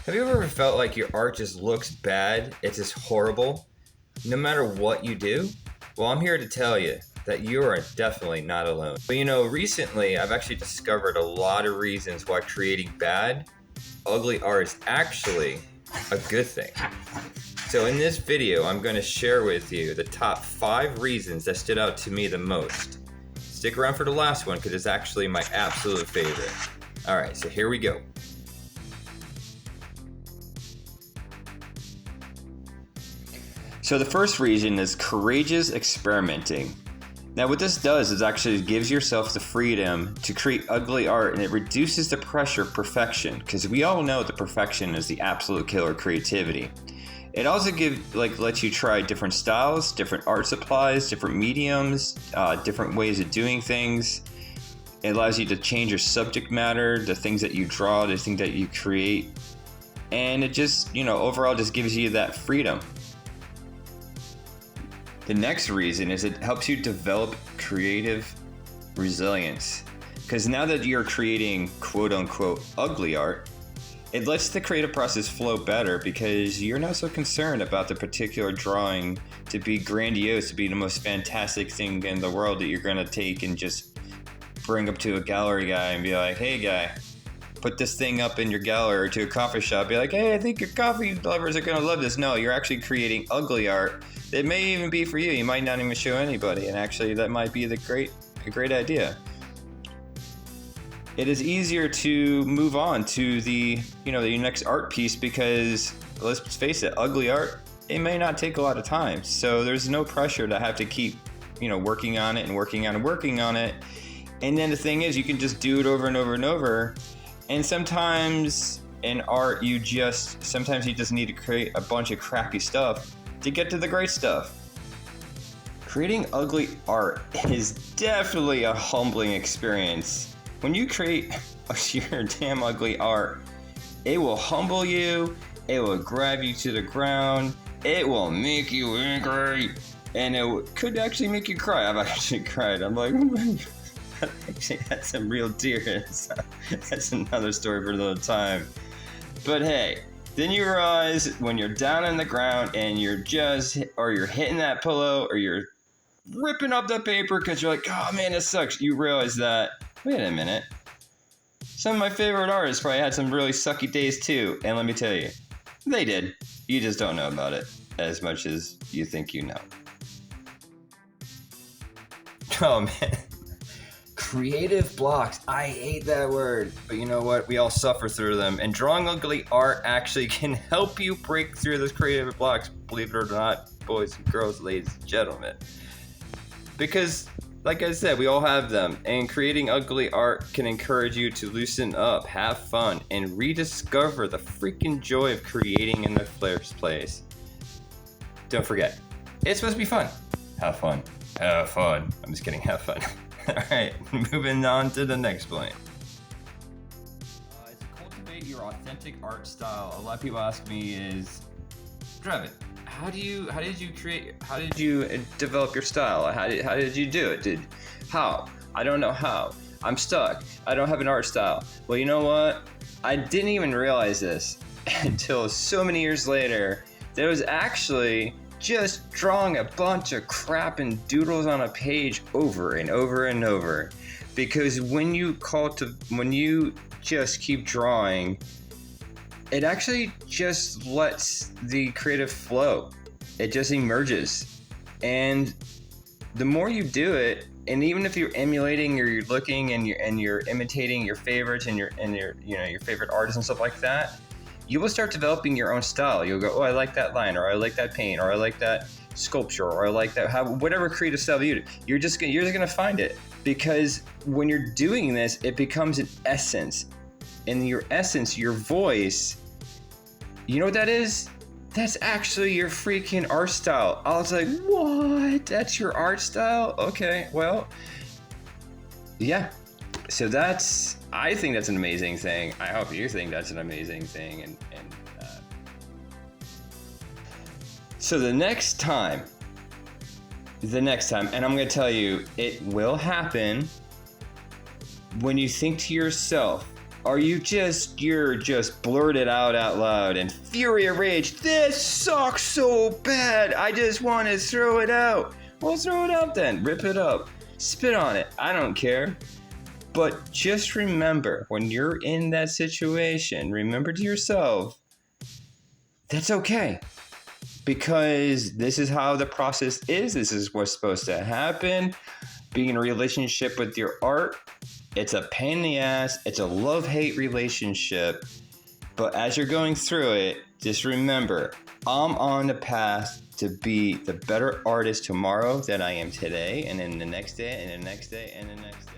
Have you ever felt like your art just looks bad? It's just horrible, no matter what you do? Well, I'm here to tell you that you are definitely not alone. But recently I've actually discovered a lot of reasons why creating bad, ugly art is actually a good thing. So in this video, I'm going to share with you the top 5 reasons that stood out to me the most. Stick around for the last one because it's actually my absolute favorite. Alright, so here we go. So the first reason is courageous experimenting. Now what this does is actually gives yourself the freedom to create ugly art, and it reduces the pressure of perfection, because we all know that perfection is the absolute killer of creativity. It also lets you try different styles, different art supplies, different mediums, different ways of doing things. It allows you to change your subject matter, the things that you draw, the things that you create. And it just, overall just gives you that freedom. The next reason is it helps you develop creative resilience. Because now that you're creating quote unquote ugly art, it lets the creative process flow better because you're not so concerned about the particular drawing to be grandiose, to be the most fantastic thing in the world that you're going to take and just bring up to a gallery guy and be like, hey guy, put this thing up in your gallery, or to a coffee shop, be like, hey, I think your coffee lovers are going to love this. No, you're actually creating ugly art that may even be for you. You might not even show anybody, and actually that might be a great idea. It is easier to move on to the next art piece because, let's face it, ugly art, it may not take a lot of time. So there's no pressure to have to keep, working on it and working on it. And then the thing is, you can just do it over and over and over. And sometimes in art, you just need to create a bunch of crappy stuff to get to the great stuff. Creating ugly art is definitely a humbling experience. When you create your damn ugly art, it will humble you, it will grab you to the ground, it will make you angry, and it could actually make you cry. I've actually cried. I'm like, I actually had some real tears. That's another story for another time. But hey, then you realize when you're down on the ground and you're hitting that pillow, or you're ripping up the paper because you're like, oh man, this sucks. You realize that, wait a minute, some of my favorite artists probably had some really sucky days too. And let me tell you, they did. You just don't know about it as much as you think you know. Oh man. Creative blocks. I hate that word. But you know what? We all suffer through them. And drawing ugly art actually can help you break through those creative blocks. Believe it or not, boys and girls, ladies and gentlemen. Because, like I said, we all have them. And creating ugly art can encourage you to loosen up, have fun, and rediscover the freaking joy of creating in the first place. Don't forget, it's supposed to be fun. Have fun. Have fun. I'm just kidding. Have fun. Alright, moving on to the next point. To cultivate your authentic art style, a lot of people ask me is, Drevon, how did you develop your style? How did you do it? How? I don't know how. I'm stuck. I don't have an art style. Well, you know what? I didn't even realize this until so many years later. There was actually just drawing a bunch of crap and doodles on a page over and over and over. Because when you just keep drawing, it actually just lets the creative flow. It just emerges. And the more you do it, and even if you're emulating or you're looking and you're imitating your favorites and your favorite artists and stuff like that, you will start developing your own style. You'll go, oh, I like that line, or I like that paint, or I like that sculpture, or I like that, whatever creative style you do. You're just gonna find it, because when you're doing this, it becomes an essence. And your essence, your voice, you know what that is? That's actually your freaking art style. I was like, what? That's your art style? Okay, well, yeah. So I think that's an amazing thing. I hope you think that's an amazing thing. And so the next time, and I'm going to tell you, it will happen when you think to yourself, Are you're just blurted out loud in fury of rage, this sucks so bad, I just want to throw it out. Well, throw it out then, rip it up, spit on it, I don't care. But just remember, when you're in that situation, remember to yourself, that's okay. Because this is how the process is, this is what's supposed to happen. Being in a relationship with your art, it's a pain in the ass. It's a love-hate relationship. But as you're going through it, just remember, I'm on the path to be the better artist tomorrow than I am today, and then the next day, and the next day, and the next day.